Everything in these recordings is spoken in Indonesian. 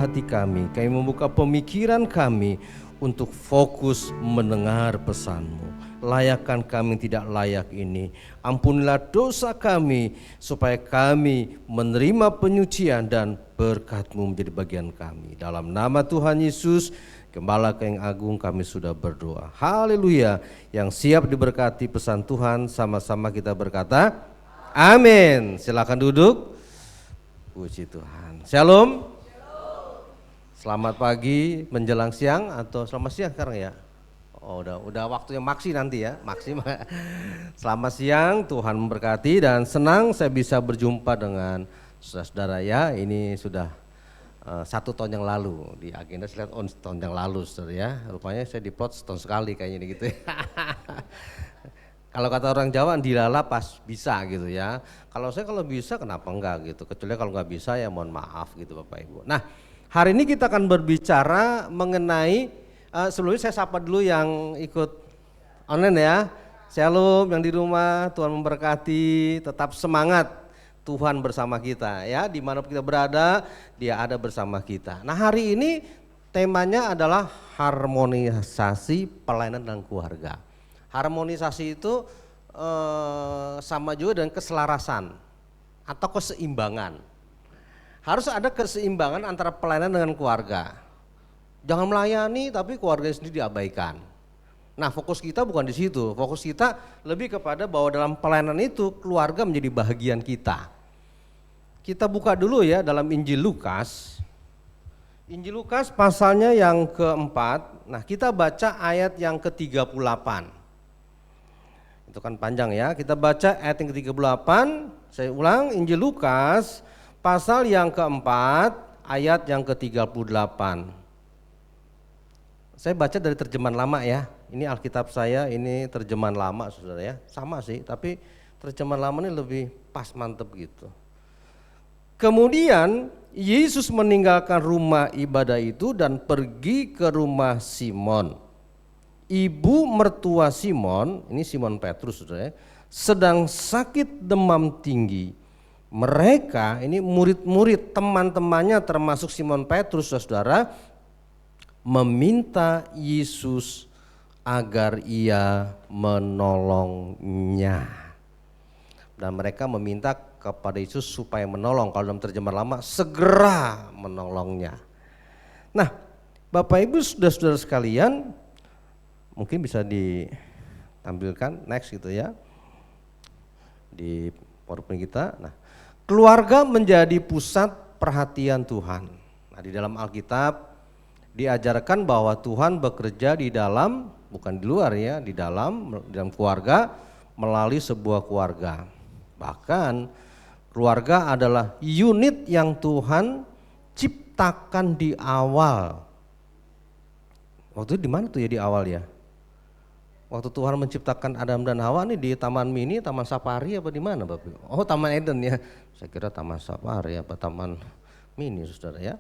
hati kami membuka pemikiran kami untuk fokus mendengar pesan-Mu. Layakkan kami tidak layak ini, ampunilah dosa kami, supaya kami menerima penyucian dan berkat-Mu menjadi bagian kami. Dalam nama Tuhan Yesus, Gembala yang agung, kami sudah berdoa. Haleluya. Yang siap diberkati pesan Tuhan, sama-sama kita berkata, amin. Silakan duduk. Puji Tuhan. Shalom. Selamat pagi menjelang siang atau selamat siang sekarang ya? Oh, udah waktunya maksi nanti ya, maksimal. Selamat siang, Tuhan memberkati dan senang saya bisa berjumpa dengan saudara-saudara ya. Ini sudah 1 tahun yang lalu di agenda, saya lihat tahun yang lalu saudara ya. Rupanya saya diplot setahun sekali kayaknya gitu ya. Kalau kata orang Jawa, dilala pas bisa gitu ya. Kalau bisa kenapa enggak gitu, kecuali kalau enggak bisa ya mohon maaf gitu Bapak Ibu. Nah, hari ini kita akan berbicara mengenai, sebelumnya saya sapa dulu yang ikut online ya. Shalom yang di rumah, Tuhan memberkati, tetap semangat, Tuhan bersama kita ya. Dimanapun kita berada, Dia ada bersama kita. Nah, hari ini temanya adalah harmonisasi pelayanan dan keluarga. Harmonisasi itu sama juga dengan keselarasan atau keseimbangan. Harus ada keseimbangan antara pelayanan dengan keluarga. Jangan melayani tapi keluarga sendiri diabaikan. Nah, fokus kita bukan di situ. Fokus kita lebih kepada bahwa dalam pelayanan itu keluarga menjadi bahagian kita. Kita buka dulu ya dalam Injil Lukas. Injil Lukas pasalnya yang keempat. Nah, kita baca ayat yang ke-38. Itu kan panjang ya. Kita baca ayat yang ke-38. Saya ulang, Injil Lukas pasal yang keempat, ayat yang ke-38. Saya baca dari terjemahan lama ya. Ini Alkitab saya, ini terjemahan lama saudara ya. Sama sih, tapi terjemahan lama ini lebih pas, mantep gitu. Kemudian Yesus meninggalkan rumah ibadah itu dan pergi ke rumah Simon. Ibu mertua Simon, ini Simon Petrus saudara ya, sedang sakit demam tinggi. Mereka ini murid-murid teman-temannya termasuk Simon Petrus saudara meminta Yesus agar ia menolongnya. Dan mereka meminta kepada Yesus supaya menolong, kalau dalam terjemahan lama segera menolongnya. Nah, Bapak Ibu saudara-saudara sekalian, mungkin bisa ditampilkan next gitu ya di PowerPoint kita. Nah, keluarga menjadi pusat perhatian Tuhan. Nah, di dalam Alkitab diajarkan bahwa Tuhan bekerja di dalam, bukan di luar ya, di dalam keluarga melalui sebuah keluarga. Bahkan keluarga adalah unit yang Tuhan ciptakan di awal. Waktu itu di mana tuh ya di awal ya? Waktu Tuhan menciptakan Adam dan Hawa nih di Taman Mini, Taman Safari apa di mana Bapak? Oh, Taman Eden ya. Saya kira Taman Safari apa Taman Mini saudara ya.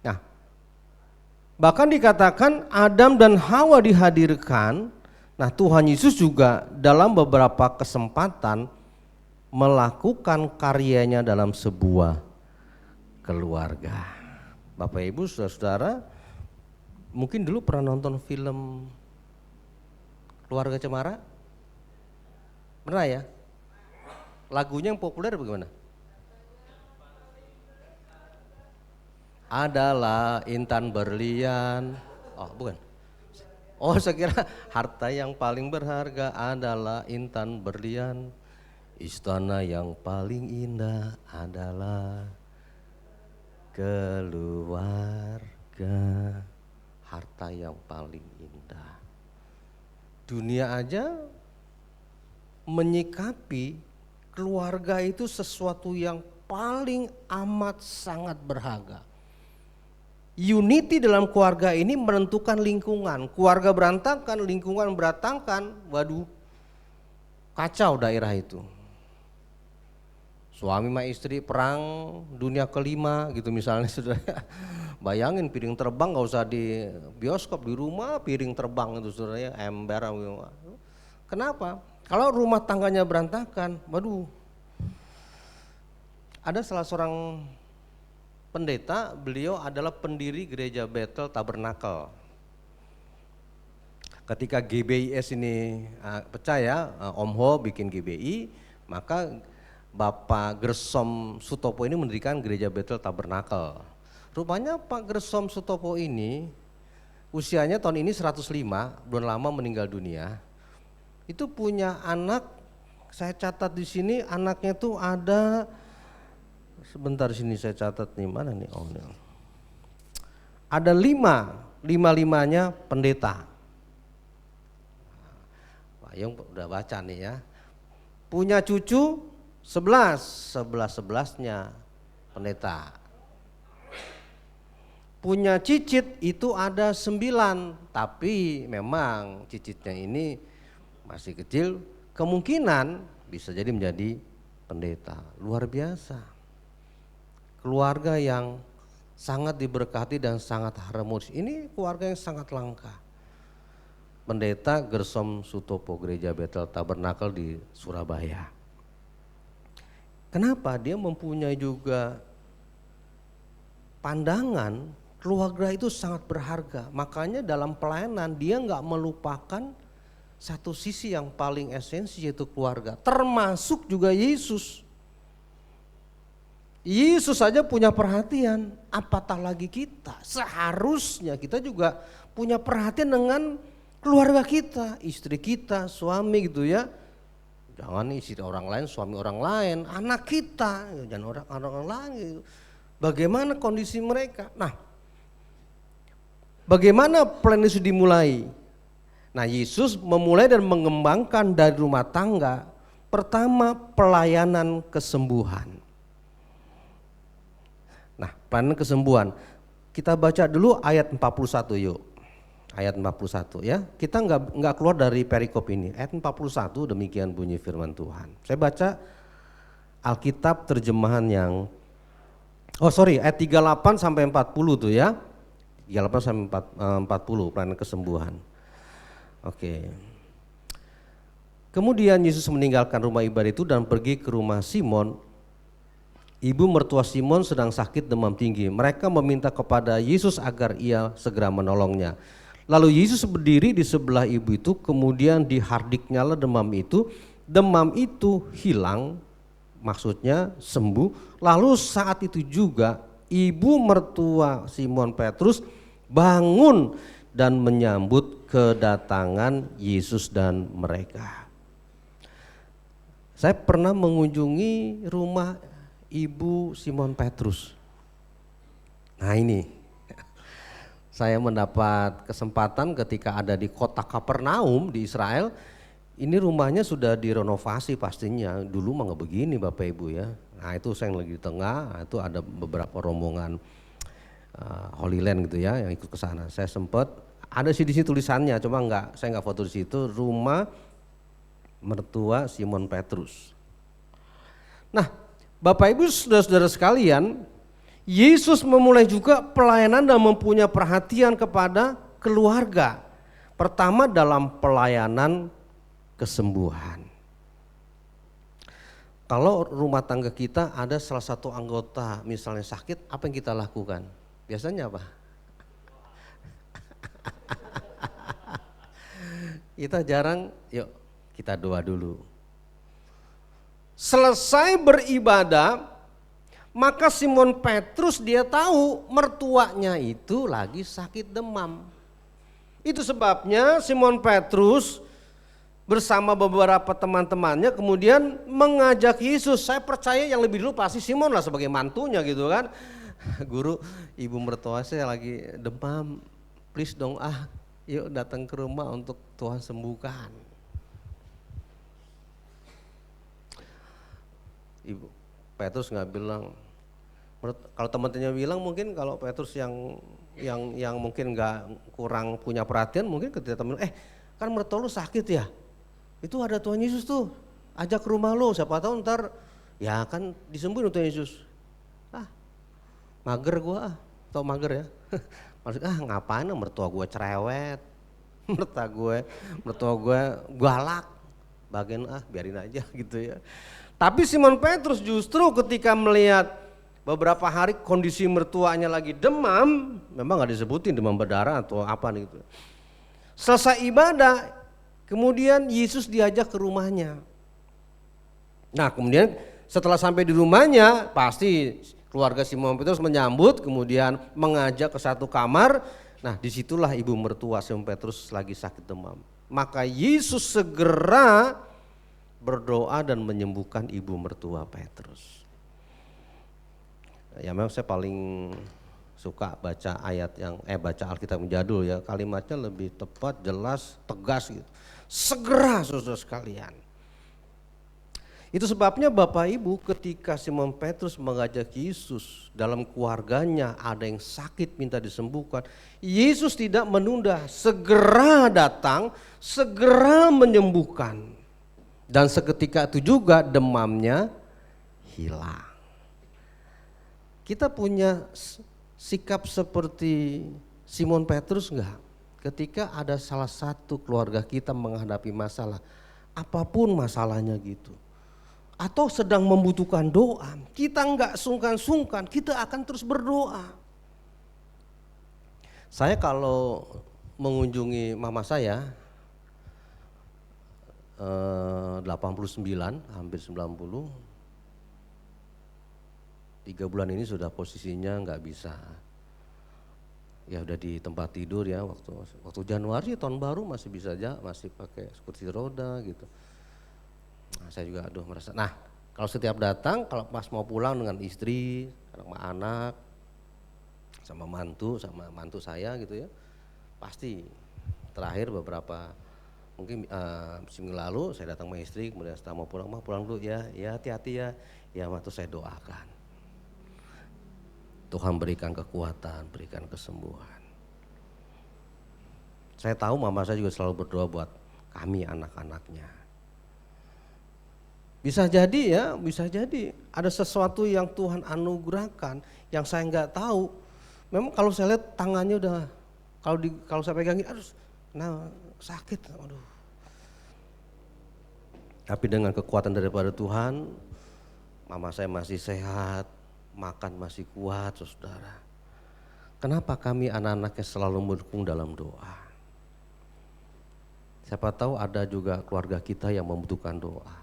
Nah, bahkan dikatakan Adam dan Hawa dihadirkan. Nah, Tuhan Yesus juga dalam beberapa kesempatan melakukan karyanya dalam sebuah keluarga. Bapak Ibu saudara-saudara, mungkin dulu pernah nonton film Keluarga Cemara? Pernah ya? Lagunya yang populer bagaimana? Adalah intan berlian. Oh, bukan. Oh, saya kira harta yang paling berharga adalah intan berlian. Istana yang paling indah adalah keluarga. Harta yang paling indah. Dunia aja menyikapi keluarga itu sesuatu yang paling amat sangat berharga. Unity dalam keluarga ini menentukan lingkungan. Keluarga berantakan, lingkungan berantakan, waduh, kacau daerah itu. Suami sama istri perang dunia kelima gitu misalnya saudara. Bayangin piring terbang, gak usah di bioskop, di rumah piring terbang itu saudara ya, ember. Kenapa? Kalau rumah tangganya berantakan, waduh. Ada salah seorang pendeta, beliau adalah pendiri gereja Bethel Tabernacle. Ketika GBIS ini pecah ya, Om Ho bikin GBI, maka Bapak Gersom Sutopo ini mendirikan gereja Bethel Tabernacle. Rupanya Pak Gersom Sutopo ini usianya tahun ini 105, belum lama meninggal dunia. Itu punya anak, saya catat di sini anaknya tuh ada, sebentar sini saya catat nih, mana nih, oh nih. Ada lima-limanya pendeta. Pak Yung udah baca nih ya. Punya cucu 11-11-nya pendeta. Punya cicit itu ada 9, tapi memang cicitnya ini masih kecil, kemungkinan bisa jadi menjadi pendeta. Luar biasa. Keluarga yang sangat diberkati dan sangat harmonis. Ini keluarga yang sangat langka. Pendeta Gersom Sutopo, gereja Bethel Tabernacle di Surabaya. Kenapa? Dia mempunyai juga pandangan keluarga itu sangat berharga. Makanya dalam pelayanan dia nggak melupakan satu sisi yang paling esensi, yaitu keluarga. Termasuk juga Yesus. Yesus saja punya perhatian, apatah lagi kita. Seharusnya kita juga punya perhatian dengan keluarga kita, istri kita, suami gitu ya. Jangan istri orang lain, suami orang lain, anak kita, jangan orang lain gitu. Bagaimana kondisi mereka? Nah, bagaimana plan itu dimulai? Nah, Yesus memulai dan mengembangkan dari rumah tangga. Pertama, pelayanan kesembuhan. Nah, pelayanan kesembuhan. Kita baca dulu ayat 41 yuk. Ayat 41 ya. Kita enggak keluar dari perikop ini. Ayat 41 demikian bunyi firman Tuhan. Saya baca Alkitab terjemahan yang ayat 38 sampai 40 tuh ya. 38 sampai 40 pelayanan kesembuhan. Oke. Kemudian Yesus meninggalkan rumah ibadah itu dan pergi ke rumah Simon. Ibu mertua Simon sedang sakit demam tinggi. Mereka meminta kepada Yesus agar ia segera menolongnya. Lalu Yesus berdiri di sebelah ibu itu, kemudian dihardiknyalah demam itu. Demam itu hilang, maksudnya sembuh. Lalu saat itu juga ibu mertua Simon Petrus bangun dan menyambut kedatangan Yesus dan mereka. Saya pernah mengunjungi rumah ibu Simon Petrus. Nah ini, saya mendapat kesempatan ketika ada di kota Kapernaum di Israel. Ini rumahnya sudah direnovasi pastinya. Dulu mah nggak begini Bapak Ibu ya. Nah itu saya lagi di tengah, itu ada beberapa rombongan Holy Land gitu ya yang ikut ke sana. Saya sempat ada sih di situ tulisannya, cuma saya nggak foto di situ. Rumah mertua Simon Petrus. Nah, Bapak Ibu saudara-saudara sekalian, Yesus memulai juga pelayanan dan mempunyai perhatian kepada keluarga. Pertama dalam pelayanan kesembuhan. Kalau rumah tangga kita ada salah satu anggota misalnya sakit, apa yang kita lakukan? Biasanya apa? Kita jarang, yuk kita doa dulu. Selesai beribadah, maka Simon Petrus dia tahu mertuanya itu lagi sakit demam. Itu sebabnya Simon Petrus bersama beberapa teman-temannya kemudian mengajak Yesus. Saya percaya yang lebih dulu pasti Simon lah sebagai mantunya gitu kan. Guru, ibu mertua saya lagi demam, please dong yuk datang ke rumah untuk Tuhan sembuhkan. Ibu Petrus nggak bilang, kalau teman-temannya bilang mungkin kalau Petrus yang mungkin nggak kurang punya perhatian, mungkin ketika teman kan mertua lu sakit ya, itu ada Tuhan Yesus tuh, ajak ke rumah lu, siapa tahu ntar ya kan disembuhin Tuhan Yesus. Mager gua tau mager ya, maksudnya ngapain mertua gua cerewet, mertua gua galak, bagian biarin aja gitu ya. Tapi Simon Petrus justru ketika melihat beberapa hari kondisi mertuanya lagi demam, memang nggak disebutin demam berdarah atau apa gitu. Selesai ibadah, kemudian Yesus diajak ke rumahnya. Nah kemudian setelah sampai di rumahnya, pasti keluarga Simon Petrus menyambut, kemudian mengajak ke satu kamar. Nah disitulah ibu mertua Simon Petrus lagi sakit demam. Maka Yesus segera berdoa dan menyembuhkan ibu mertua Petrus. Ya memang saya paling suka baca ayat baca Alkitab yang jadul ya, kalimatnya lebih tepat, jelas, tegas gitu. Segera saudara sekalian. Itu sebabnya Bapak Ibu ketika Simon Petrus mengajak Yesus dalam keluarganya ada yang sakit minta disembuhkan, Yesus tidak menunda, segera datang, segera menyembuhkan. Dan seketika itu juga demamnya hilang. Kita punya sikap seperti Simon Petrus enggak? Ketika ada salah satu keluarga kita menghadapi masalah, apapun masalahnya gitu, atau sedang membutuhkan doa, kita enggak sungkan-sungkan, kita akan terus berdoa. Saya kalau mengunjungi mama saya, 89, hampir 90, 3 bulan ini sudah posisinya nggak bisa. Ya udah di tempat tidur ya, waktu Januari tahun baru masih bisa aja, masih pakai kursi roda gitu. Nah, saya juga merasa. Nah, kalau setiap datang, kalau pas mau pulang dengan istri, sama anak, sama mantu saya gitu ya, pasti terakhir beberapa mungkin minggu lalu saya datang sama istri, kemudian setelah mau pulang dulu ya hati-hati ya mantu saya doakan. Tuhan berikan kekuatan, berikan kesembuhan. Saya tahu mama saya juga selalu berdoa buat kami anak-anaknya. Bisa jadi ada sesuatu yang Tuhan anugerahkan yang saya nggak tahu. Memang kalau saya lihat tangannya udah, kalau saya pegangin, sakit, aduh. Tapi dengan kekuatan daripada Tuhan, mama saya masih sehat, makan masih kuat, saudara. Kenapa kami anak-anaknya selalu mendukung dalam doa? Siapa tahu ada juga keluarga kita yang membutuhkan doa.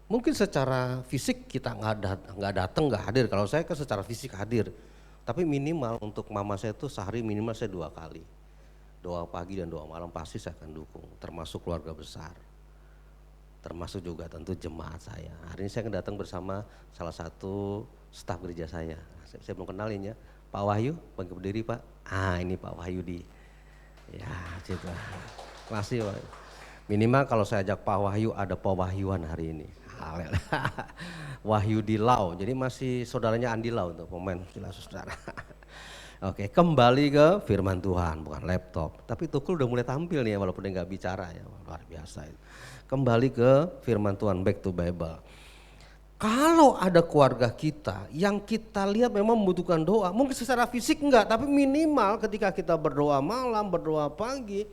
Mungkin secara fisik kita nggak datang, nggak hadir. Kalau saya kan secara fisik hadir, tapi minimal untuk mama saya itu sehari minimal saya 2 kali. Doa pagi dan doa malam pasti saya akan dukung, termasuk keluarga besar. Termasuk juga tentu jemaat saya. Hari ini saya akan datang bersama salah satu staf gereja saya. Saya belum kenalin ya, Pak Wahyu, bagi berdiri Pak. Ini Pak Wahyudi. Ya, gitu. Makasih Pak. Minimal kalau saya ajak Pak Wahyu ada Pak Wahyuan hari ini. Wahyudi Lau, jadi masih saudaranya Andi Lau untuk pemain silat saudara. Oke, kembali ke firman Tuhan, bukan laptop. Tapi Tukul udah mulai tampil nih ya, walaupun dia nggak bicara ya, luar biasa itu. Kembali ke firman Tuhan, back to Bible. Kalau ada keluarga kita yang kita lihat memang membutuhkan doa, mungkin secara fisik enggak, tapi minimal ketika kita berdoa malam, berdoa pagi,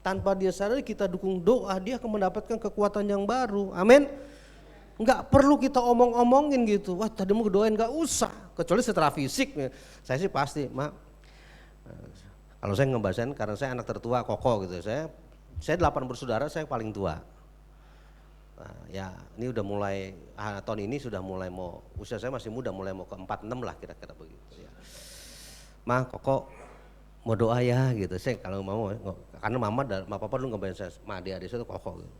tanpa dia sadari kita dukung doa, dia akan mendapatkan kekuatan yang baru. Amin. Enggak perlu kita omong-omongin gitu, wah tadi mau doain, enggak usah, kecuali secara fisik. Saya sih pasti, Mak, kalau saya ngebahasain karena saya anak tertua Koko gitu, saya 8 bersaudara, saya paling tua. Nah, ya ini udah mulai, tahun ini sudah mulai mau, usia saya masih muda, mulai mau ke 46 lah kira-kira begitu ya. Ma, Koko mau doa ya gitu, saya kalau mau, karena mama dan papa dulu ngebayang saya, ma adik-adik saya tuh Koko gitu.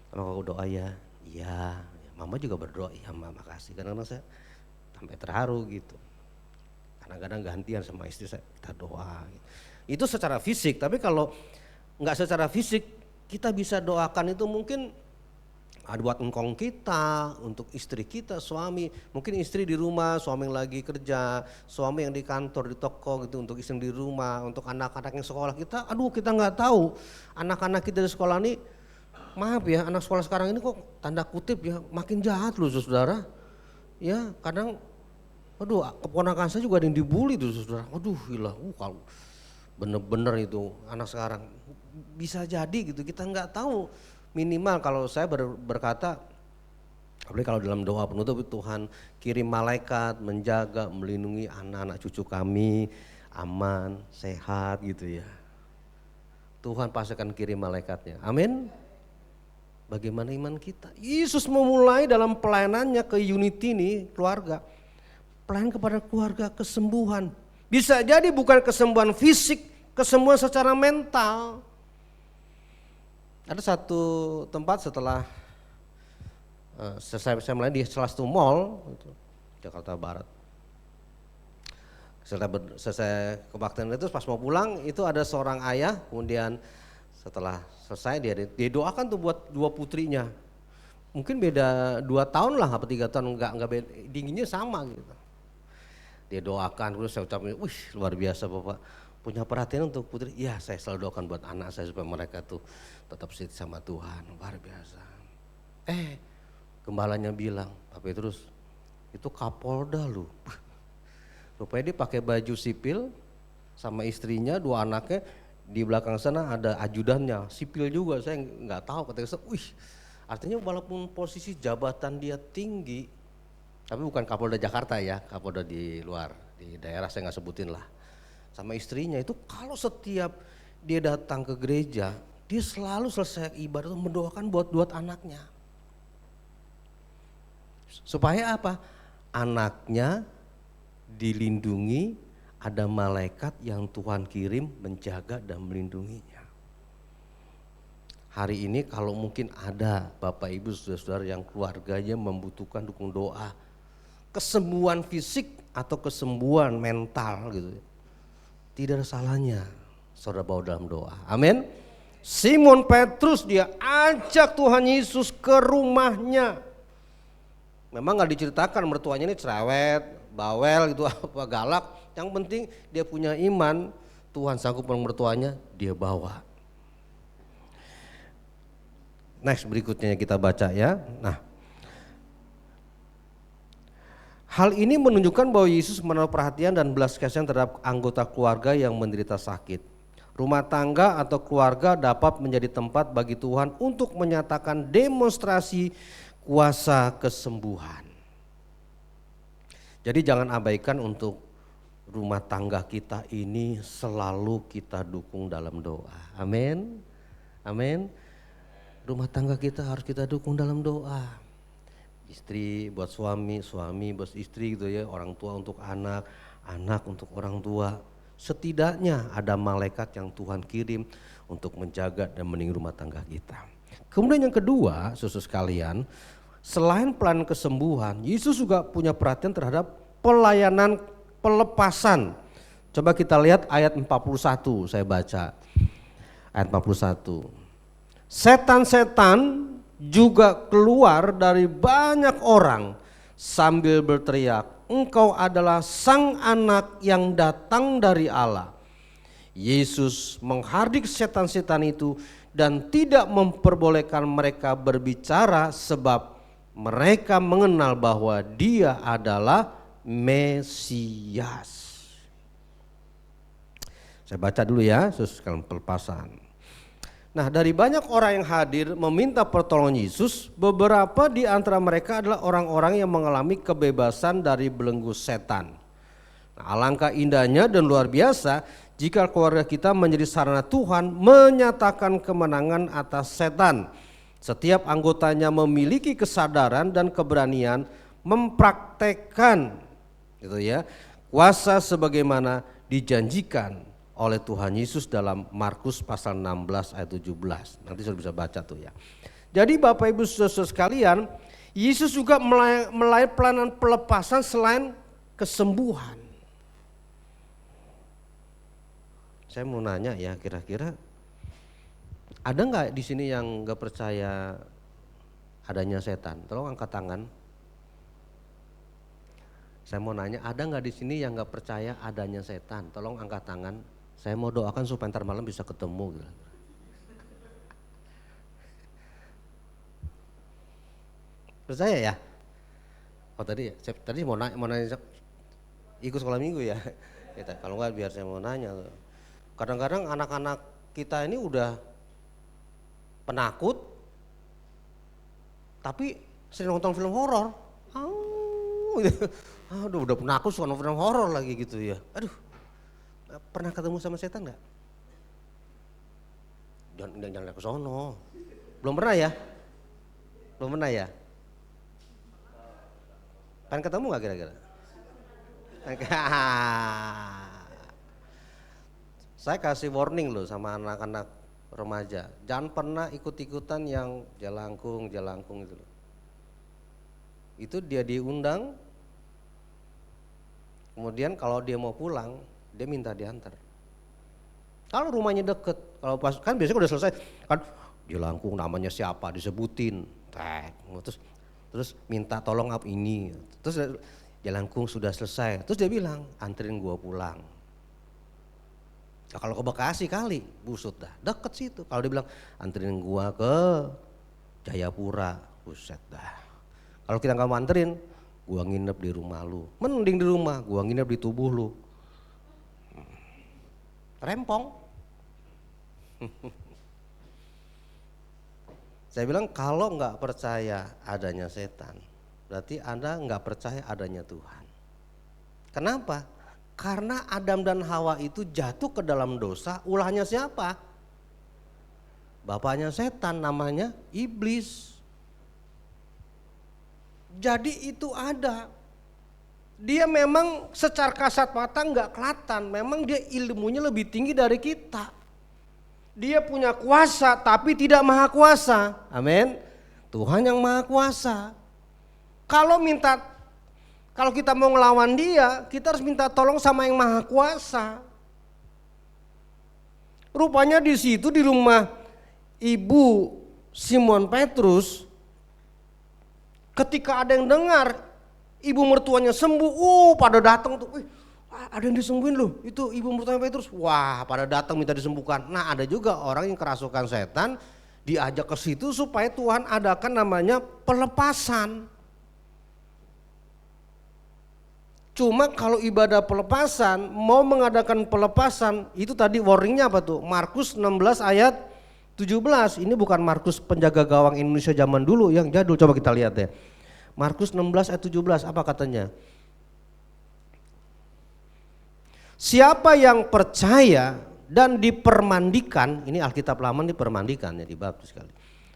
Sama Koko doa ya, iya. Mama juga berdoa, ya mama makasih. Kadang-kadang saya sampai terharu gitu. Kadang-kadang gantian sama istri saya, kita doa. Gitu. Itu secara fisik, tapi kalau nggak secara fisik, kita bisa doakan itu mungkin buat engkong kita, untuk istri kita, suami. Mungkin istri di rumah, suami yang lagi kerja, suami yang di kantor, di toko gitu, untuk istri di rumah, untuk anak-anak yang sekolah kita, kita nggak tahu. Anak-anak kita di sekolah ini, maaf ya, anak sekolah sekarang ini kok tanda kutip ya makin jahat loh saudara. Ya kadang, keponakan saya juga ada yang dibully tuh saudara. Gila, kalau bener-bener itu anak sekarang bisa jadi gitu. Kita nggak tahu. Minimal kalau saya berkata Apalagi kalau dalam doa penutup, Tuhan kirim malaikat menjaga, melindungi anak-anak cucu kami aman, sehat gitu ya. Tuhan pasti akan kirim malaikatnya. Amin. Bagaimana iman kita? Yesus memulai dalam pelayanannya ke Unity ini, keluarga. Pelayan kepada keluarga, kesembuhan. Bisa jadi bukan kesembuhan fisik, kesembuhan secara mental. Ada satu tempat setelah saya melayani di salah satu mall, Jakarta Barat. Selesai kebaktian itu pas mau pulang itu ada seorang ayah, kemudian setelah selesai dia doakan tuh buat dua putrinya. Mungkin beda 2 tahun lah apa 3 tahun, enggak beda, dinginnya sama gitu. Dia doakan, terus saya ucapin, wih luar biasa Bapak punya perhatian untuk putri. Iya, saya selalu doakan buat anak saya supaya mereka tuh tetap setia sama Tuhan, luar biasa. Gembalanya bilang, Pak Petrus itu Kapolda lu. Rupanya dia pakai baju sipil sama istrinya, 2 anaknya, di belakang sana ada ajudannya, sipil juga, saya nggak tahu. Ketika saya, wih, artinya walaupun posisi jabatan dia tinggi, tapi bukan Kapolda Jakarta ya, Kapolda di luar, di daerah saya nggak sebutin lah. Sama istrinya itu kalau setiap dia datang ke gereja, dia selalu selesai ibadah mendoakan buat anaknya. Supaya apa? Anaknya dilindungi, ada malaikat yang Tuhan kirim menjaga dan melindunginya. Hari ini kalau mungkin ada Bapak Ibu saudara-saudara yang keluarganya membutuhkan dukung doa, kesembuhan fisik atau kesembuhan mental gitu, tidak ada salahnya saudara bawa dalam doa. Amin. Simon Petrus dia ajak Tuhan Yesus ke rumahnya. Memang nggak diceritakan mertuanya ini cerewet, bawel gitu apa galak. Yang penting dia punya iman, Tuhan sanggup mertuanya dia bawa. Next berikutnya kita baca ya. Nah, hal ini menunjukkan bahwa Yesus menaruh perhatian dan belas kasihan terhadap anggota keluarga yang menderita sakit. Rumah tangga atau keluarga dapat menjadi tempat bagi Tuhan untuk menyatakan demonstrasi kuasa kesembuhan. Jadi jangan abaikan untuk rumah tangga kita ini selalu kita dukung dalam doa. Amin. Amin. Rumah tangga kita harus kita dukung dalam doa. Istri buat suami, suami buat istri gitu ya, orang tua untuk anak, anak untuk orang tua. Setidaknya ada malaikat yang Tuhan kirim untuk menjaga dan melindungi rumah tangga kita. Kemudian yang kedua, saudara sekalian, selain pelayanan kesembuhan, Yesus juga punya perhatian terhadap pelayanan pelepasan. Coba kita lihat ayat 41, saya baca. Ayat 41. Setan-setan juga keluar dari banyak orang sambil berteriak, Engkau adalah Sang Anak yang datang dari Allah. Yesus menghardik setan-setan itu dan tidak memperbolehkan mereka berbicara sebab mereka mengenal bahwa dia adalah Mesias. Saya baca dulu ya, sekalian pelepasan. Nah, dari banyak orang yang hadir meminta pertolongan Yesus, beberapa di antara mereka adalah orang-orang yang mengalami kebebasan dari belenggu setan. Nah, alangkah indahnya dan luar biasa jika keluarga kita menjadi sarana Tuhan menyatakan kemenangan atas setan. Setiap anggotanya memiliki kesadaran dan keberanian mempraktekkan gitu ya, kuasa sebagaimana dijanjikan oleh Tuhan Yesus dalam Markus pasal 16 ayat 17. Nanti sudah bisa baca tuh ya. Jadi Bapak Ibu saudara sekalian, Yesus juga melayani pelayanan pelepasan selain kesembuhan. Saya mau nanya ya, kira-kira ada nggak di sini yang nggak percaya adanya setan? Tolong angkat tangan. Saya mau nanya, ada nggak di sini yang nggak percaya adanya setan? Tolong angkat tangan. Saya mau doakan supaya ntar malam bisa ketemu. Percaya ya? Oh tadi mau nanya ikut sekolah minggu ya? Kalau nggak biar saya mau nanya. Kadang-kadang anak-anak kita ini udah penakut, tapi sering nonton film horor. Aduh, udah pernah aku suka nonton film horor lagi gitu ya. Aduh, pernah ketemu sama setan nggak? Jangan ke sono. Belum pernah ya? Belum pernah ya? Pengen ketemu nggak kira-kira? Saya kasih warning loh sama anak-anak remaja, jangan pernah ikut-ikutan yang jalangkung itu loh. Itu dia diundang, kemudian kalau dia mau pulang, dia minta diantar. Kalau rumahnya deket, kalau pas kan biasanya udah selesai, kan jalangkung namanya siapa disebutin, terus minta tolong apa ini, terus jalangkung sudah selesai, terus dia bilang anterin gua pulang. Nah, kalau ke Bekasi kali, busut dah, deket situ. Kalau dia bilang anterin gua ke Jayapura, buset dah. Kalau kita nggak mau anterin, gua nginep di rumah lu. Mending di rumah, gua nginep di tubuh lu. Rempong. Saya bilang kalau nggak percaya adanya setan, berarti Anda nggak percaya adanya Tuhan. Kenapa? Karena Adam dan Hawa itu jatuh ke dalam dosa, ulahnya siapa? Bapaknya setan, namanya iblis. Jadi itu ada. Dia memang secara kasat mata nggak kelihatan, memang dia ilmunya lebih tinggi dari kita. Dia punya kuasa tapi tidak maha kuasa. Amin. Tuhan yang maha kuasa. Kalau kita mau ngelawan dia, kita harus minta tolong sama yang maha kuasa. Rupanya di situ di rumah Ibu Simon Petrus, ketika ada yang dengar ibu mertuanya sembuh, pada datang tuh, ada yang disembuhin loh, itu ibu mertuanya Petrus, wah pada datang minta disembuhkan. Nah ada juga orang yang kerasukan setan, diajak ke situ supaya Tuhan adakan namanya pelepasan. Cuma kalau ibadah pelepasan, mau mengadakan pelepasan, itu tadi warningnya apa tuh? Markus 16 ayat 17, ini bukan Markus penjaga gawang Indonesia zaman dulu yang jadul, coba kita lihat deh. Markus 16 ayat 17, apa katanya? Siapa yang percaya dan dipermandikan, ini Alkitab Lama dipermandikan ya, dibaptis sekali,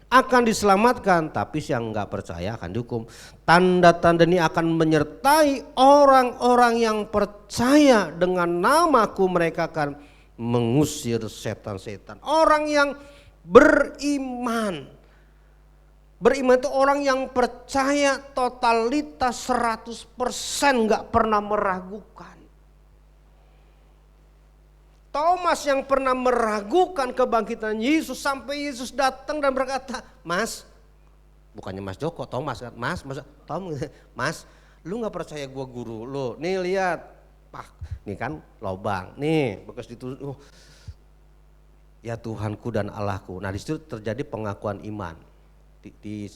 akan diselamatkan, tapi yang enggak percaya akan dihukum. Tanda-tanda ini akan menyertai orang-orang yang percaya, dengan namaku mereka akan mengusir setan-setan. Orang yang beriman. Beriman itu orang yang percaya totalitas 100%, enggak pernah meragukan. Thomas yang pernah meragukan kebangkitan Yesus sampai Yesus datang dan berkata, Mas, bukannya Mas Joko, Thomas kan, Mas, lu nggak percaya gua guru lu? Nih lihat, nih kan lobang, nih bekas ditulis, ya Tuhanku dan Allahku. Nah di situ terjadi pengakuan iman,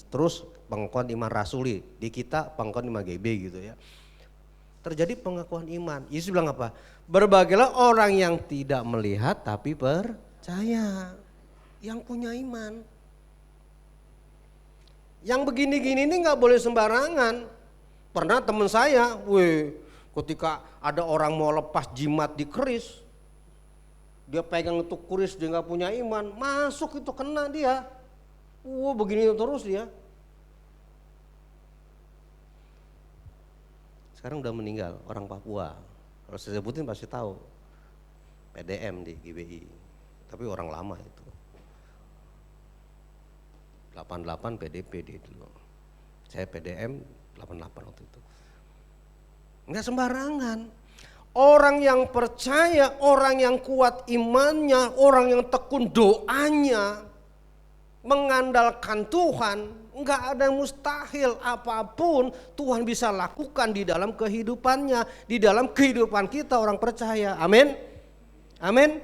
terus pengakuan iman rasuli, di kita pengakuan iman GB gitu ya. Terjadi pengakuan iman. Yesus bilang apa? Berbahagialah orang yang tidak melihat tapi percaya, yang punya iman. Yang begini-gini ini nggak boleh sembarangan. Pernah teman saya, ketika ada orang mau lepas jimat di keris, dia pegang itu keris, dia nggak punya iman, masuk itu kena dia. Begini terus dia. Sekarang udah meninggal, orang Papua. Kalau saya sebutin pasti tahu. PDM di GBI. Tapi orang lama itu. 88 PDP dia dulu. Saya PDM 88 waktu itu. Enggak sembarangan. Orang yang percaya, orang yang kuat imannya, orang yang tekun doanya, mengandalkan Tuhan, enggak ada yang mustahil, apapun Tuhan bisa lakukan di dalam kehidupannya, di dalam kehidupan kita orang percaya. Amin. Amin.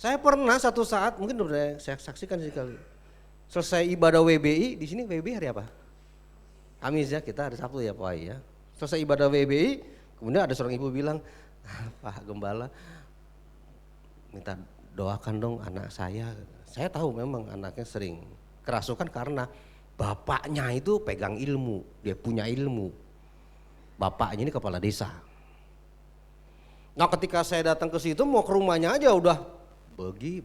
Saya pernah satu saat, mungkin udah saya saksikan sekali, selesai ibadah WBI, di sini WBI hari apa? Kamis ya, kita hari Sabtu ya Pak ya. Selesai ibadah WBI, kemudian ada seorang ibu bilang, Pak Gembala, minta doakan dong anak saya. Saya tahu memang anaknya sering kerasukan karena bapaknya itu pegang ilmu, dia punya ilmu. Bapaknya ini kepala desa. Nah ketika saya datang ke situ mau ke rumahnya aja udah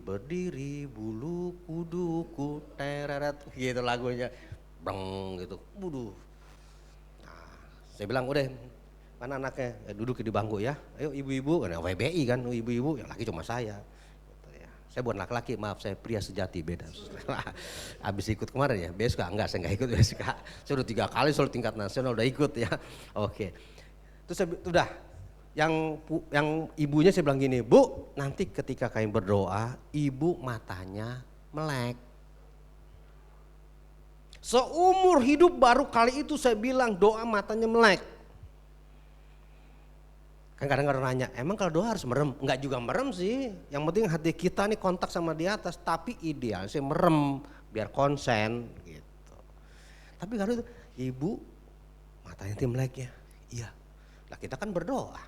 berdiri bulu kuduku tereret gitu lagunya, breng gitu, buduh. Nah, saya bilang udah mana anaknya, duduk di bangku ya, ayo ibu-ibu, karena WBI kan, ibu-ibu yang laki cuma saya. Saya bukan laki-laki, maaf saya pria sejati, beda. Habis ikut kemarin ya, BSK enggak, saya enggak ikut BSK. Saya udah 3 kali soal tingkat nasional udah ikut ya. Oke. Terus saya udah yang ibunya saya bilang gini, Bu, nanti ketika kalian berdoa, ibu matanya melek. Seumur hidup baru kali itu saya bilang doa matanya melek. Kan kadang-kadang nanya, emang kalau doa harus merem? Enggak juga merem sih, yang penting hati kita nih kontak sama di atas, tapi ideal sih merem, biar konsen gitu. Tapi kalau itu, ibu matanya melek ya, iya. Nah kita kan berdoa.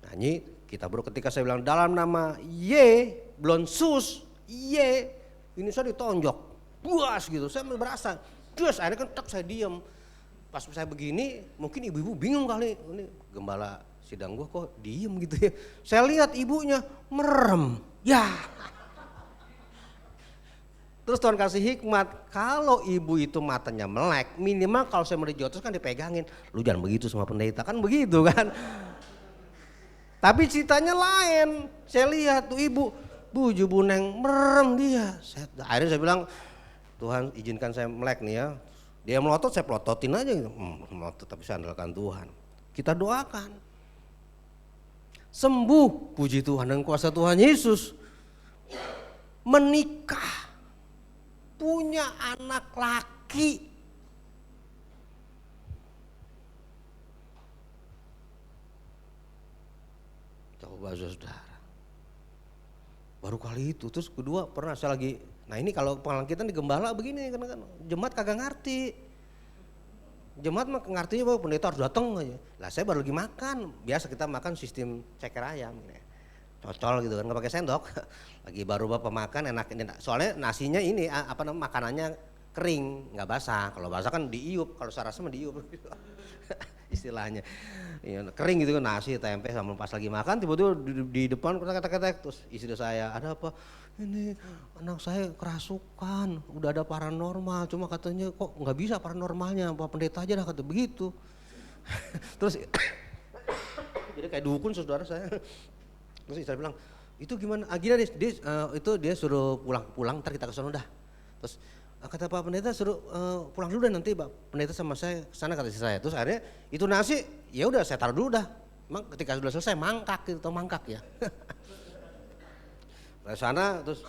Nah ini kita ketika saya bilang dalam nama Ye, belum sus, Ye, ini saya ditonjok, buas gitu, saya berasa, dus akhirnya kan saya diem. Pas saya begini, mungkin ibu-ibu bingung kali, ini gembala sidang gua kok diem gitu ya. Saya lihat ibunya merem, ya. Terus Tuhan kasih hikmat, kalau ibu itu matanya melek, minimal kalau saya mau dijotos kan dipegangin. Lu jangan begitu sama pendeta, kan begitu kan. Tapi ceritanya lain, saya lihat tuh ibu, buju buneng merem dia. Akhirnya saya bilang, Tuhan izinkan saya melek nih ya. Dia melotot, saya pelototin aja gitu. Melotot tapi saya andalkan Tuhan. Kita doakan. Sembuh, puji Tuhan dan kuasa Tuhan Yesus. Menikah, punya anak laki. Coba saudara. Baru kali itu, terus kedua pernah saya lagi, nah ini kalau pengalaman kita di gembala begini kan jemaat kagak ngerti. Jemaat mah ngertinya bahwa pendeta harus datang aja. Lah saya baru lagi makan, biasa kita makan sistem ceker ayam, cocol gitu kan, nggak pakai sendok. Lagi baru bapak makan enak, soalnya nasinya ini apa namanya makanannya kering, nggak basah. Kalau basah kan diiup, kalau saya rasa mah diiup, istilahnya. Ya, kering gitu kan nasi tempe sama pas lagi makan tiba-tiba di depan kata-kata terus istri saya ada apa? Ini anak saya kerasukan, udah ada paranormal, cuma katanya kok nggak bisa paranormalnya, Pak Pendeta aja dah kata begitu. Terus jadi kayak dukun saudara saya. Terus istri bilang, itu gimana? Gini itu dia suruh pulang, ntar kita ke sana dah. Terus kata Pak Pendeta suruh pulang dulu dah nanti Pak Pendeta sama saya kesana kata istri saya. Terus akhirnya itu nasi, ya udah saya taruh dulu dah. Emang ketika sudah selesai mangkak gitu, atau mangkak ya. Ke sana terus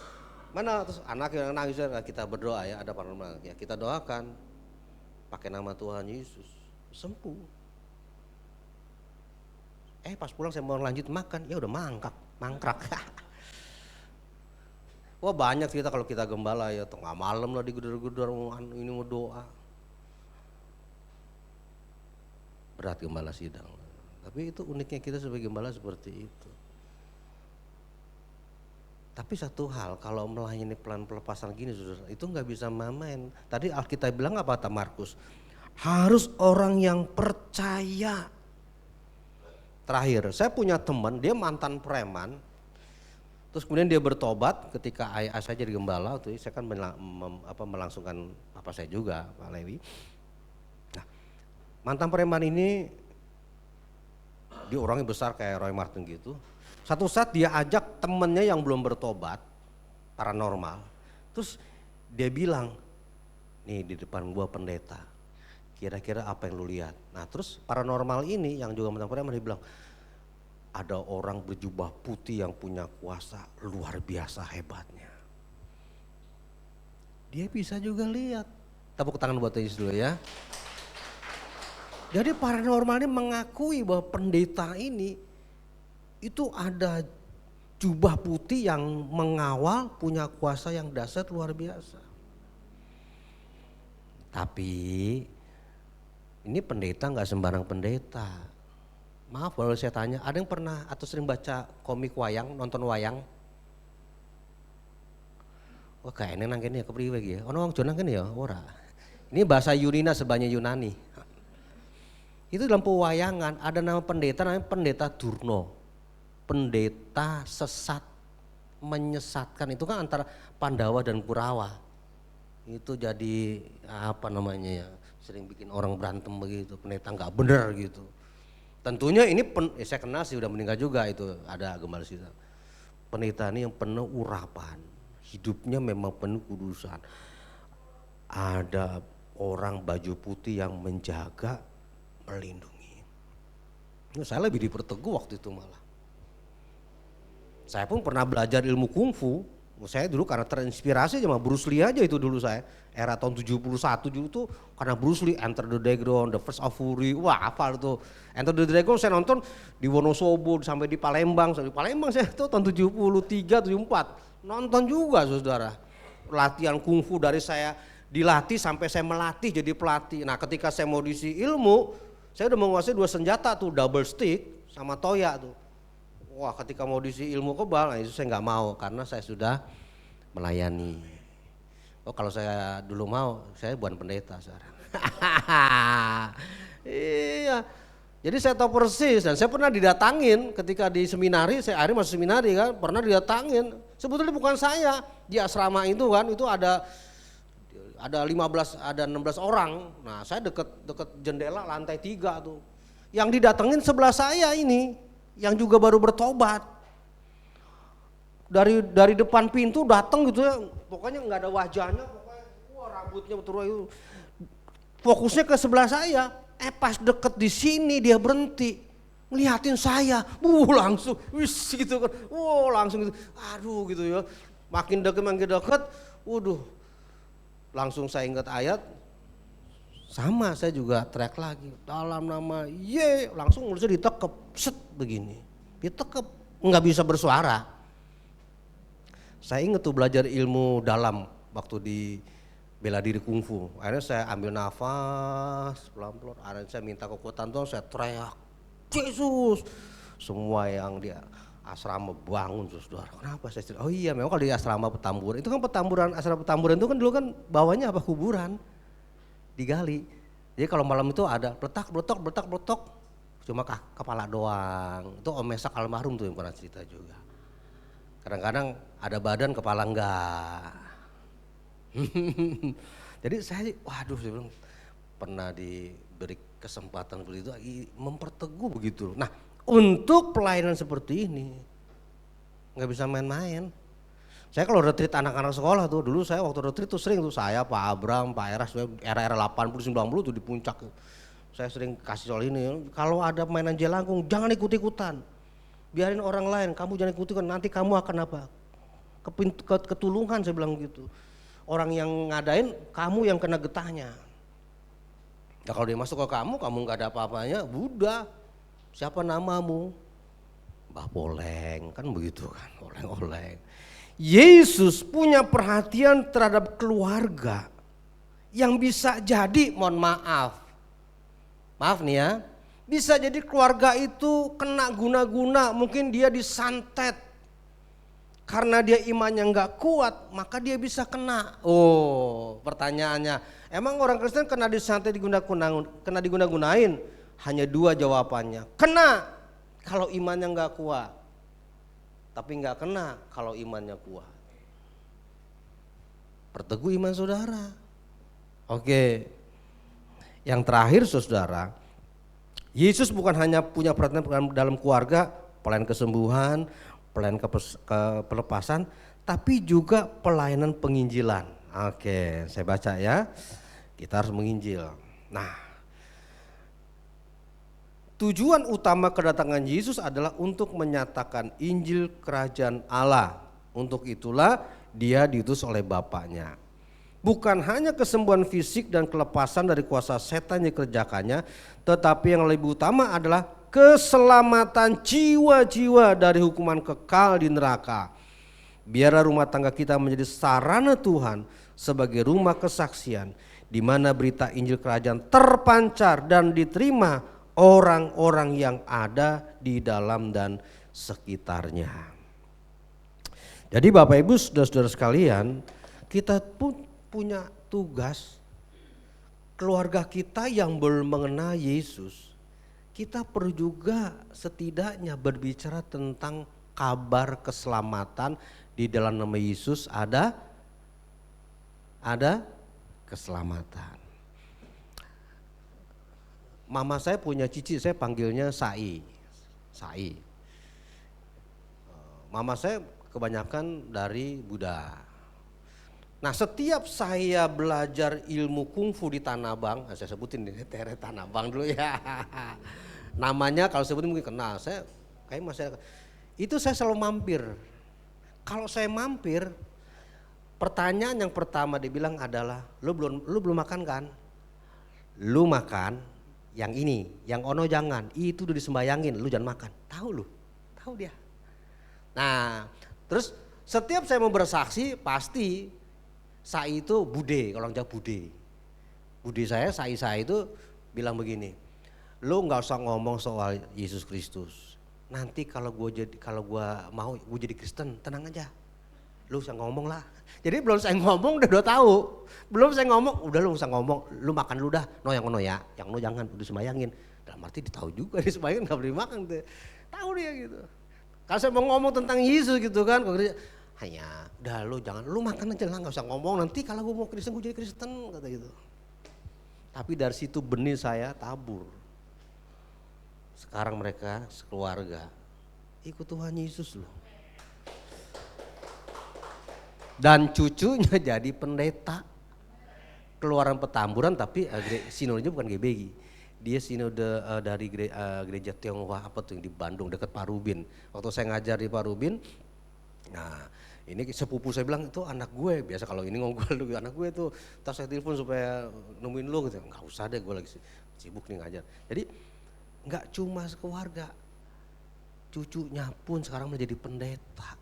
mana terus anak yang nangis kita berdoa ya ada paranormal ya kita doakan pakai nama Tuhan Yesus sembuh. Pas pulang saya mau lanjut makan ya udah mangkrak. Wah banyak cerita kalau kita gembala ya tengah malam lah digedor-gedor ini mau doa. Berat gembala sidang. Tapi itu uniknya kita sebagai gembala seperti itu. Tapi satu hal, kalau melayani pelan pelepasan gini saudara, itu nggak bisa main. Tadi Alkitab bilang apa kata Markus? Harus orang yang percaya. Terakhir, saya punya teman, dia mantan preman. Terus kemudian dia bertobat ketika ayah saya jadi gembala, tuh saya kan melangsungkan apa saya juga, Pak Lewi. Nah, mantan preman ini dia orangnya besar kayak Roy Martin gitu. Satu saat dia ajak temennya yang belum bertobat, paranormal. Terus dia bilang, nih di depan gua pendeta, kira-kira apa yang lu lihat? Nah terus paranormal ini yang juga mantan preman dia bilang, ada orang berjubah putih yang punya kuasa luar biasa hebatnya. Dia bisa juga lihat. Tepuk tangan buat Yesus dulu ya. Jadi paranormal ini mengakui bahwa pendeta ini itu ada jubah putih yang mengawal punya kuasa yang dahsyat luar biasa. Tapi ini pendeta nggak sembarang pendeta. Maaf kalau saya tanya, ada yang pernah atau sering baca komik wayang, nonton wayang? Wah kayaknya nang kene ya kepriwe iki ya. Ono wong Jawa nang kene ya ora. Ini bahasa Yunina sebanyak Yunani. Itu dalam pewayangan ada nama pendeta namanya pendeta Durno. Pendeta sesat, menyesatkan, itu kan antara Pandawa dan Kurawa. Itu jadi apa namanya ya, sering bikin orang berantem begitu, pendeta nggak bener gitu. Tentunya ini saya kenal sih, udah meninggal juga itu, ada gembala situ. Pendeta ini yang penuh urapan, hidupnya memang penuh kudusan. Ada orang baju putih yang menjaga, melindungi. Saya lebih diperteguh waktu itu malah. Saya pun pernah belajar ilmu kungfu. Saya dulu karena terinspirasi sama Bruce Lee aja itu dulu saya. Era tahun 71 dulu tuh karena Bruce Lee, Enter the Dragon, The First of Fury. Wah hafal tuh. Enter the Dragon saya nonton di Wonosobo sampai di Palembang. Sampai di Palembang saya tuh tahun 73, 74. Nonton juga saudara. Latihan kungfu dari saya dilatih sampai saya melatih jadi pelatih. Nah ketika saya mau diisi ilmu, saya udah menguasai 2 senjata tuh, double stick sama toya tuh. Wah ketika mau diisi ilmu kebal, nah itu saya nggak mau karena saya sudah melayani. Oh kalau saya dulu mau, saya bukan pendeta sekarang. Iya, jadi saya tahu persis dan saya pernah didatangin ketika di seminari, saya akhirnya masuk seminari kan, pernah didatangin. Sebetulnya bukan saya, di asrama itu kan, itu ada 15, ada 16 orang. Nah saya deket jendela lantai 3 tuh. Yang didatengin sebelah saya ini. Yang juga baru bertobat, dari depan pintu datang gitu ya, pokoknya nggak ada wajahnya, pokoknya wah rambutnya betul, fokusnya ke sebelah saya. Pas deket di sini dia berhenti, ngeliatin saya, langsung, wis gitu kan, langsung gitu, aduh gitu ya, makin deket, waduh, langsung saya ingat ayat. Sama saya juga teriak lagi, dalam nama Ye, langsung mulutnya ditekep, set begini, ditekep, nggak bisa bersuara. Saya ingat tuh belajar ilmu dalam waktu di bela diri kungfu. Akhirnya saya ambil nafas pelan-pelan, akhirnya saya minta kekuatan tuh, saya teriak, Yesus. Semua yang di asrama bangun saudara. Kenapa saya cerita? Oh iya memang kalau di asrama Petamburan, itu kan asrama Petamburan itu kan dulu kan bawahnya apa, kuburan. Digali. Jadi kalau malam itu ada bletak, cuma kepala doang. Itu Om Mesak almarhum tuh yang pernah cerita juga. Kadang-kadang ada badan, kepala enggak. Jadi saya bilang pernah diberi kesempatan begitu, memperteguh begitu. Nah untuk pelayanan seperti ini nggak bisa main-main. Saya kalau retreat anak-anak sekolah tuh, dulu saya waktu retreat tuh sering tuh saya, Pak Abram, Pak Eras, era-era 80-90 tuh di puncak. Saya sering kasih soal ini, kalau ada mainan jelangkung jangan ikut-ikutan. Biarin orang lain, kamu jangan ikut-ikutan, nanti kamu akan apa? Ketulungan saya bilang gitu. Orang yang ngadain, kamu yang kena getahnya. Ya kalau dia masuk ke kamu nggak ada apa-apanya, Buddha, siapa namamu? Mbah Poleng, kan begitu kan, oleng-oleng. Yesus punya perhatian terhadap keluarga yang bisa jadi, mohon maaf nih ya, bisa jadi keluarga itu kena guna-guna, mungkin dia disantet karena dia imannya nggak kuat, maka dia bisa kena. Oh pertanyaannya, emang orang Kristen kena disantet kena diguna-gunain? Hanya 2 jawabannya, kena kalau imannya nggak kuat. Tapi nggak kena kalau imannya kuat. Perteguh iman saudara. Oke. Yang terakhir saudara, Yesus bukan hanya punya perhatian dalam keluarga, pelayanan kesembuhan, pelayanan pelepasan, tapi juga pelayanan penginjilan. Oke, saya baca ya. Kita harus menginjil. Nah, tujuan utama kedatangan Yesus adalah untuk menyatakan Injil Kerajaan Allah. Untuk itulah dia diutus oleh Bapaknya. Bukan hanya kesembuhan fisik dan kelepasan dari kuasa setan yang dikerjakannya, tetapi yang lebih utama adalah keselamatan jiwa-jiwa dari hukuman kekal di neraka. Biarlah rumah tangga kita menjadi sarana Tuhan sebagai rumah kesaksian, di mana berita Injil Kerajaan terpancar dan diterima orang-orang yang ada di dalam dan sekitarnya. Jadi Bapak Ibu saudara-saudara sekalian, kita pun punya tugas. Keluarga kita yang belum mengenal Yesus, kita perlu juga setidaknya berbicara tentang kabar keselamatan. Di dalam nama Yesus ada keselamatan. Mama saya punya cici, saya panggilnya Sai. Mama saya kebanyakan dari Buddha. Nah, setiap saya belajar ilmu kungfu di Tanah Abang, saya sebutin di Tere Tanah Abang dulu ya. Namanya kalau sebutin mungkin kenal, saya kayak masyarakat. Itu saya selalu mampir. Kalau saya mampir, pertanyaan yang pertama dibilang adalah, lu belum makan kan? Lu makan yang ini, yang ono jangan, itu udah disembayangin, lu jangan makan. Tahu dia. Nah, terus setiap saya mau bersaksi pasti Sai itu Bude, kalau orang Jawa Bude. Bude saya, Sai itu bilang begini, lu nggak usah ngomong soal Yesus Kristus. Nanti kalau gua mau gue jadi Kristen, tenang aja. Lu usah ngomong lah. Jadi belum saya ngomong udah tahu. Belum saya ngomong, udah lu usah ngomong, lu makan lu dah. No yang no ya, yang no jangan, udah sembayangin. Dalam arti dia tahu juga dia sembayangin nggak boleh makan. Tahu dia gitu. Kalau saya mau ngomong tentang Yesus gitu kan, hanya udah lu jangan, lu makan aja lah, nggak usah ngomong, nanti kalau gue mau Kristen gue jadi Kristen, kata gitu. Tapi dari situ benih saya tabur. Sekarang mereka sekeluarga ikut Tuhan Yesus loh. Dan cucunya jadi pendeta. Keluaran Petamburan, tapi sinodenya bukan GBI. Dia sinode dari gereja Tionghoa apa tuh yang di Bandung dekat Parubin. Waktu saya ngajar di Parubin, nah ini sepupu saya bilang itu anak gue, biasa kalau ini ngobrol dulu anak gue tuh, tas saya telepon supaya nemuin lu gitu. Nggak usah deh, gue lagi sibuk nih ngajar. Jadi nggak cuma sekeluarga, cucunya pun sekarang menjadi pendeta.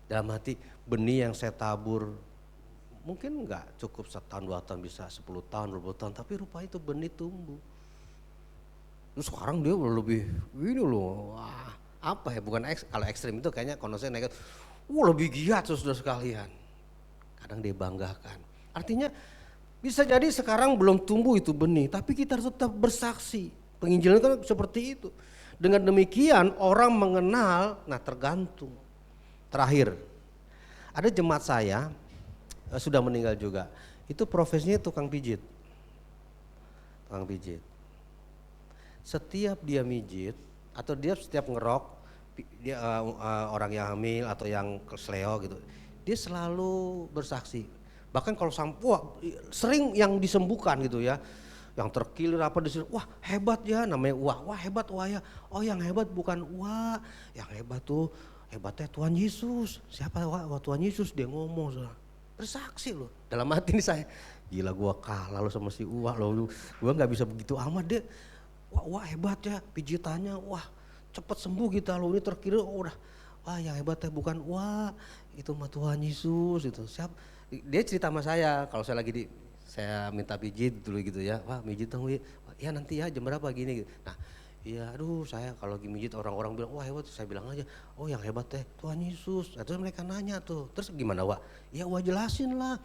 Dalam hati benih yang saya tabur mungkin nggak cukup 1 tahun 2 tahun, bisa 10 tahun 20 tahun, tapi rupanya itu benih tumbuh. Terus sekarang dia lebih ini loh, wah apa ya, bukan kalau ekstrim itu kayaknya konotasinya negatif. Lebih giat saudara sekalian. Kadang dia banggakan. Artinya bisa jadi sekarang belum tumbuh itu benih, tapi kita harus tetap bersaksi. Penginjilan kan seperti itu. Dengan demikian orang mengenal, nah tergantung. Terakhir, ada jemaat saya sudah meninggal juga. Itu profesinya tukang pijit. Tukang pijit. Setiap dia mijit atau dia setiap ngerok, dia orang yang hamil atau yang kesleo gitu, dia selalu bersaksi. Bahkan kalau sering yang disembuhkan gitu ya, yang terkilir apa disitu, wah hebat ya, namanya wah hebat wah ya, oh yang hebat bukan wah, yang hebat tuh hebatnya Tuhan Yesus. Siapa wah Tuhan Yesus, dia ngomong bersaksi loh. Dalam hati ini saya, gila gua kalah lo sama si Wah lo, gua nggak bisa begitu amat deh. Wah hebat ya pijitannya, wah cepet sembuh kita lo, ini terkira udah, wah yang hebatnya bukan wah itu mah Tuhan Yesus itu. Dia cerita sama saya kalau saya lagi saya minta pijit dulu gitu ya, wah pijit dong ya nanti ya jam berapa gini gitu. Nah iya aduh saya kalau lagi mijit orang-orang bilang wah hebat, saya bilang aja oh yang hebat teh Tuhan Yesus. Nah, terus mereka nanya tuh, terus gimana wah? Ya wah jelasin lah,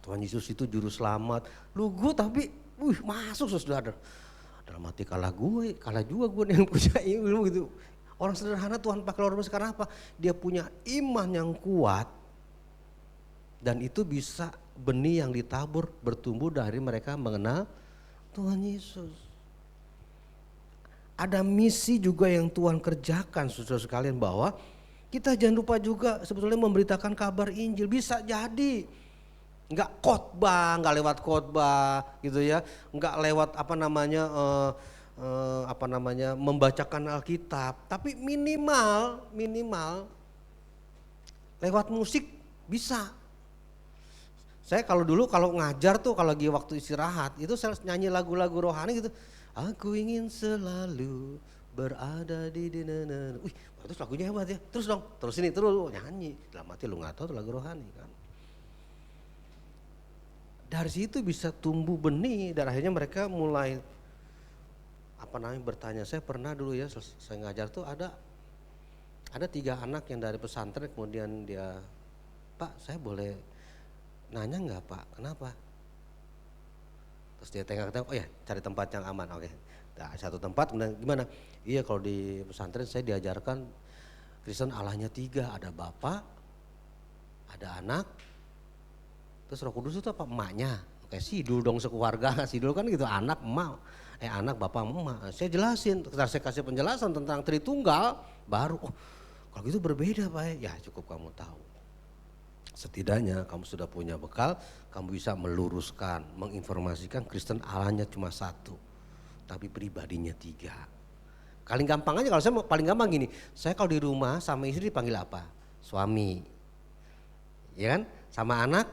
Tuhan Yesus itu juru selamat. Lu gue tapi masuk saudara. Dalam hati kalah juga gue yang punya ilmu gitu. Orang sederhana Tuhan pakai luar biasa karena apa? Dia punya iman yang kuat dan itu bisa benih yang ditabur bertumbuh dari mereka mengenal Tuhan Yesus. Ada misi juga yang Tuhan kerjakan saudara sekalian, bahwa kita jangan lupa juga sebetulnya memberitakan kabar Injil. Bisa jadi nggak khotbah, nggak lewat khotbah gitu ya, nggak lewat membacakan Alkitab, tapi minimal lewat musik bisa. Saya kalau dulu kalau ngajar tuh kalau lagi waktu istirahat itu saya nyanyi lagu-lagu rohani gitu. Aku ingin selalu berada di dinana. Terus lagunya hebat ya. Terus dong, terus nyanyi. Dalam hati lu nggak tahu tuh lagu rohani kan. Dari situ bisa tumbuh benih dan akhirnya mereka mulai bertanya. Saya pernah dulu ya saya ngajar tuh ada 3 anak yang dari pesantren kemudian dia Pak saya boleh nanya nggak Pak, kenapa? Terus dia tengok-tengok, oh ya cari tempat yang aman, oke. Nah, satu tempat, kemudian gimana? Iya kalau di pesantren saya diajarkan Kristen Allahnya 3, ada Bapa, ada Anak, terus Roh Kudus itu apa? Emaknya. Kayak sidul dong sekeluarga, sidul kan gitu, anak, emak, anak, bapak, emak. Saya jelasin, saya kasih penjelasan tentang Tritunggal, baru oh kalau gitu berbeda Pak ya cukup kamu tahu. Setidaknya kamu sudah punya bekal, kamu bisa meluruskan, menginformasikan Kristen Allahnya cuma 1, tapi pribadinya 3. Paling gampang aja kalau saya paling gampang gini, saya kalau di rumah sama istri dipanggil apa? Suami, ya kan? Sama anak,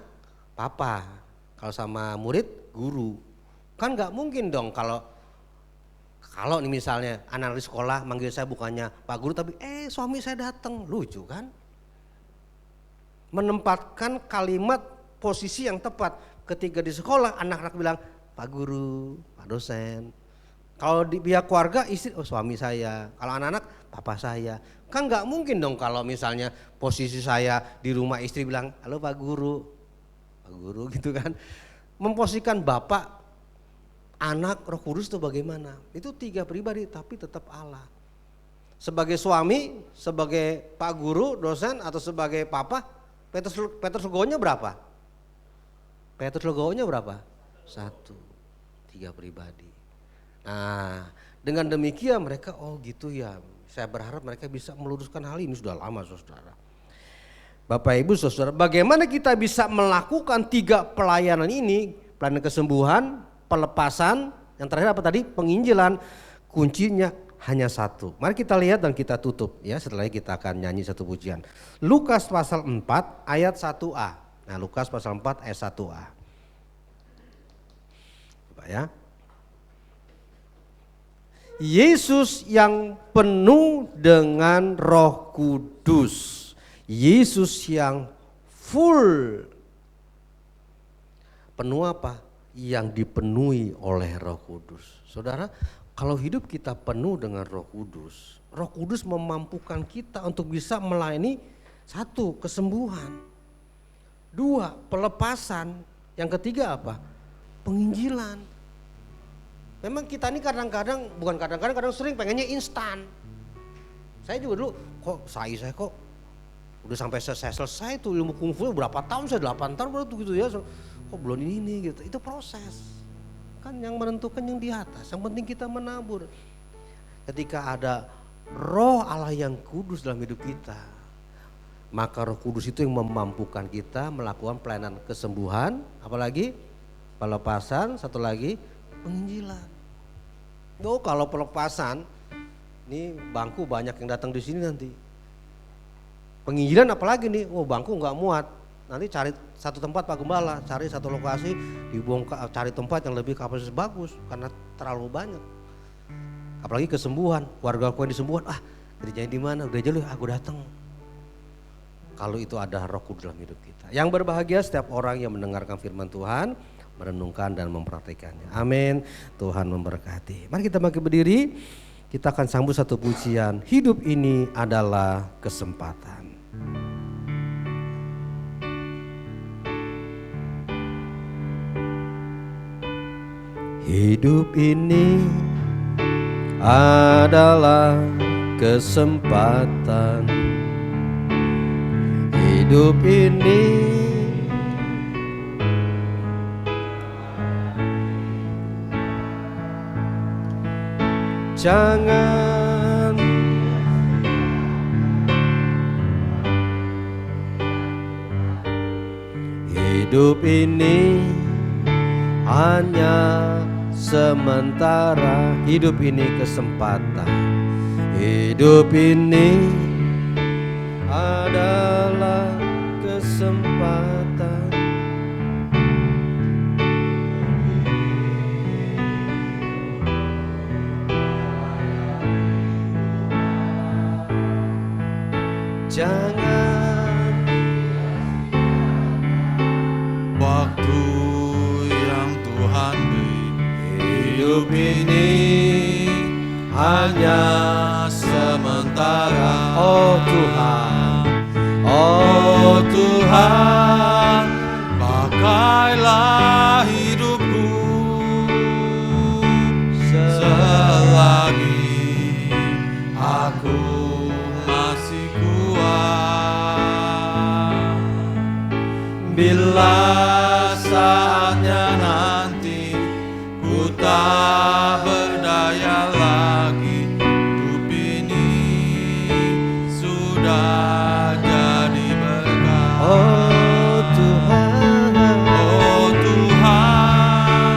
papa. Kalau sama murid, guru. Kan nggak mungkin dong kalau nih misalnya anak di sekolah manggil saya bukannya Pak Guru tapi suami saya datang, lucu kan? Menempatkan kalimat posisi yang tepat. Ketika di sekolah anak-anak bilang Pak Guru, Pak Dosen. Kalau di pihak keluarga istri, oh suami saya. Kalau anak-anak, papa saya. Kan nggak mungkin dong kalau misalnya posisi saya di rumah istri bilang, halo Pak Guru. Pak Guru gitu kan. Memposisikan Bapak, Anak, Roh Kudus itu bagaimana? Itu 3 pribadi tapi tetap Allah. Sebagai suami, sebagai Pak Guru, dosen atau sebagai papa, Petrus legowonya berapa? Petrus legowonya berapa? 1, 3 pribadi. Nah dengan demikian mereka oh gitu ya, saya berharap mereka bisa meluruskan hal ini, sudah lama saudara. Bapak Ibu saudara, bagaimana kita bisa melakukan 3 pelayanan ini, pelayanan kesembuhan, pelepasan, yang terakhir apa tadi? Penginjilan. Kuncinya hanya 1. Mari kita lihat dan kita tutup ya, setelah kita akan nyanyi satu pujian. Lukas pasal 4 ayat 1a. Nah Lukas pasal 4 ayat 1a. Coba ya. Yesus yang penuh dengan Roh Kudus. Yesus yang full. Penuh apa? Yang dipenuhi oleh Roh Kudus. Saudara, kalau hidup kita penuh dengan Roh Kudus memampukan kita untuk bisa melayani 1, kesembuhan. 2, pelepasan. Yang ketiga apa? Penginjilan. Memang kita ini kadang-kadang, bukan kadang-kadang, kadang sering pengennya instan. Saya juga dulu, saya kok udah sampai saya selesai tuh ilmu kungfu berapa tahun, saya 8 tahun baru gitu ya. Kok belum ini gitu, itu proses. Kan yang menentukan yang di atas, yang penting kita menabur. Ketika ada Roh Allah yang kudus dalam hidup kita, maka Roh Kudus itu yang memampukan kita melakukan pelayanan kesembuhan, apalagi pelepasan, satu lagi penginjilan. Oh kalau pelepasan, ini bangku banyak yang datang di sini nanti. Penginjilan apalagi nih, oh bangku nggak muat. Nanti cari satu tempat Pak Gembala, cari satu lokasi, dibongkar, cari tempat yang lebih kapasitas bagus karena terlalu banyak. Apalagi kesembuhan, warga aku yang disembuhan, kerjanya di mana? Udah aja lu, aku datang. Kalau itu ada Roh Kudus dalam hidup kita. Yang berbahagia setiap orang yang mendengarkan firman Tuhan, merenungkan dan mempraktikannya. Amin. Tuhan memberkati. Mari kita bangkit berdiri. Kita akan sambut satu pujian. Hidup ini adalah kesempatan. Hidup ini adalah kesempatan. Hidup ini jangan hidup ini hanya sementara. Hidup ini kesempatan. Hidup ini adalah kesempatan. Jangan waktu yang Tuhan beri. Hidup ini hanya sementara. Oh Tuhan, oh Tuhan. Bila saatnya nanti ku tak berdaya lagi, hidup ini sudah jadi berkat. Oh Tuhan, Oh Tuhan,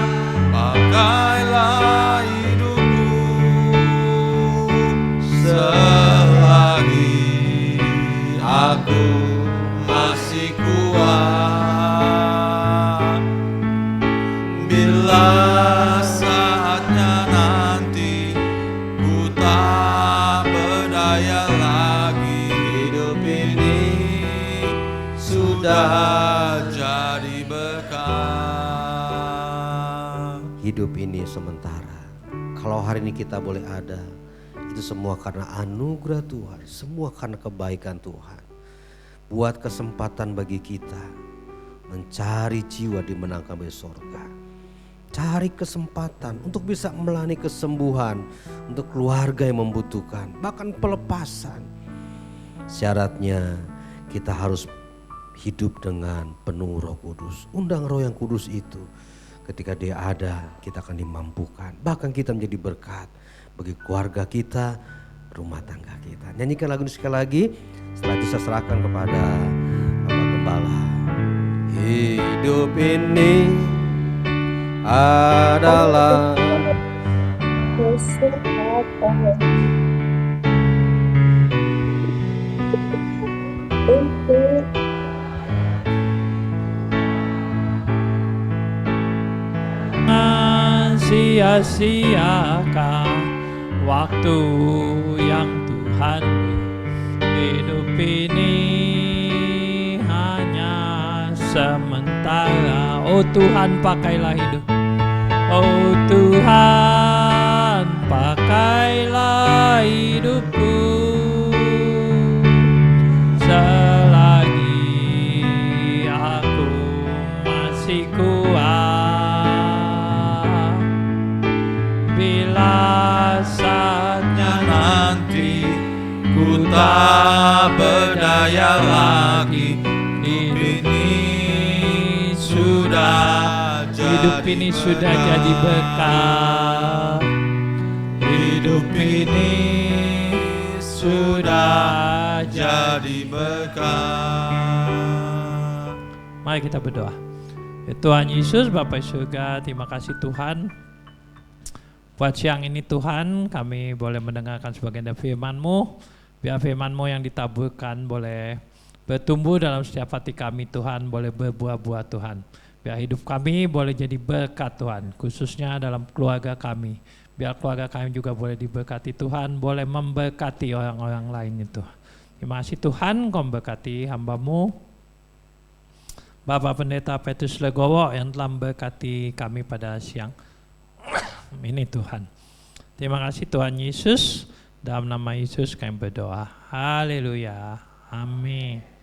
pakailah hidupku selagi aku masih kuat. Bila saatnya nanti ku tak berdaya lagi, hidup ini sudah jadi berkat. hidup ini sementara. Kalau hari ini kita boleh ada, itu semua karena anugerah Tuhan, semua karena kebaikan Tuhan. Buat kesempatan bagi kita mencari jiwa dimenangkan di sorga. Cari kesempatan untuk bisa melayani kesembuhan untuk keluarga yang membutuhkan, bahkan pelepasan. Syaratnya kita harus hidup dengan penuh Roh Kudus. Undang Roh yang Kudus itu. Ketika dia ada, kita akan dimampukan. Bahkan kita menjadi berkat bagi keluarga kita, rumah tangga kita. Nyanyikan lagu ini sekali lagi. Setelah itu saya serahkan kepada Bapak Gembala. Hidup ini adalah kesempatan untuk sia-siakan waktu yang Tuhan beri. Hidup ini hanya sementara. Oh Tuhan, pakailah hidup. Oh Tuhan, pakailah hidupku selagi aku masih kuat. Bila saatnya Nanti ku tak berdaya lagi, hidup ini sudah hidup ini sudah jadi berkat. Hidup ini sudah jadi berkat. Mari kita berdoa. Ya Tuhan Yesus, Bapa surga, terima kasih Tuhan. Buat siang ini Tuhan, kami boleh mendengarkan sebagian dari firman-Mu. Biar firman-Mu yang ditaburkan boleh bertumbuh dalam setiap hati kami Tuhan, boleh berbuah-buah Tuhan. Biar hidup kami boleh jadi berkat Tuhan, khususnya dalam keluarga kami. Biar keluarga kami juga boleh diberkati Tuhan, boleh memberkati orang-orang lain itu. Terima kasih Tuhan, Kau memberkati hamba-Mu, Bapak Pendeta Petrus Legowo yang telah memberkati kami pada siang ini Tuhan. Terima kasih Tuhan Yesus, dalam nama Yesus kami berdoa. Haleluya. Amin.